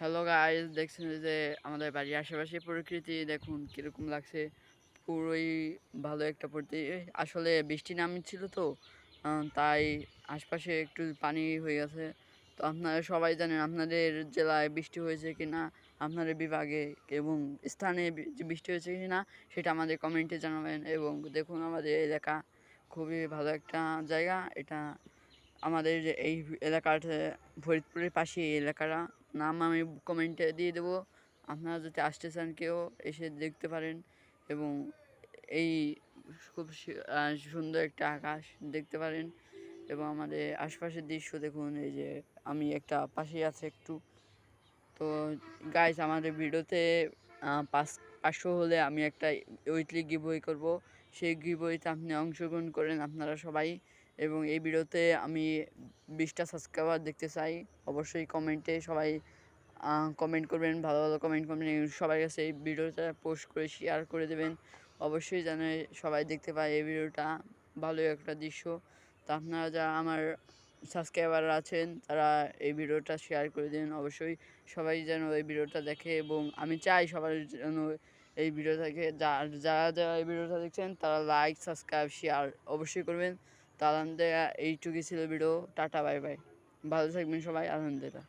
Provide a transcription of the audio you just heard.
Hello guys, দেখছেন যে আমাদের বাড়ির আশেপাশে প্রকৃতি দেখুন কিরকম লাগছে। পুরোই ভালো একটা আসলে বৃষ্টি নামছিল তো, তাই আশপাশে একটু পানি হয়ে গেছে। তো আপনারা সবাই জানেন আপনাদের জেলায় বৃষ্টি হয়েছে কিনা, আপনাদের বিভাগে এবং স্থানে যে বৃষ্টি হয়েছে কিনা সেটা আমাদের কমেন্টে জানাবেন। এবং দেখুন আমাদের এলাকা খুবই ভালো একটা জায়গা এটা। আমাদের এই এলাকাটা ফরিদপুরের পাশে এই এলাকাটা নাম আমি কমেন্টে দিয়ে দেবো। আপনারা যদি আসতে চান কেউ এসে দেখতে পারেন এবং এই খুব সুন্দর একটা আকাশ দেখতে পারেন এবং আমাদের আশপাশের দৃশ্য দেখুন। এই যে আমি একটা পাশেই আছে একটু। তো গাইস, আমাদের ভিডিওতে 500 হলে আমি একটা উইকলি গিভওয়ে করব। সেই গিভওয়েতে আপনি অংশগ্রহণ করেন আপনারা সবাই। এবং এই ভিডিওতে আমি 20টা সাবস্ক্রাইবার দেখতে চাই। অবশ্যই কমেন্টে সবাই কমেন্ট করবেন, ভালো ভালো কমেন্ট করবেন, সবার কাছে এই ভিডিওটা পোস্ট করে শেয়ার করে দেবেন। অবশ্যই যেন সবাই দেখতে পায় এই ভিডিওটা। ভালো একটা দৃশ্য। তো আপনারা যারা আমার সাবস্ক্রাইবার আছেন তারা এই ভিডিওটা শেয়ার করে দিন। অবশ্যই সবাই যেন এই ভিডিওটা দেখে এবং আমি চাই সবার যেন এই ভিডিও থেকে যারা যারা এই ভিডিওটা দেখছেন তারা লাইক, সাবস্ক্রাইব, শেয়ার অবশ্যই করবেন। তো আলহামদুলিল্লাহ এইটুকুই ছিল ভিডিও। Tata, bye bye. ভালো থাকবেন সবাই, আলহামদুলিল্লাহ।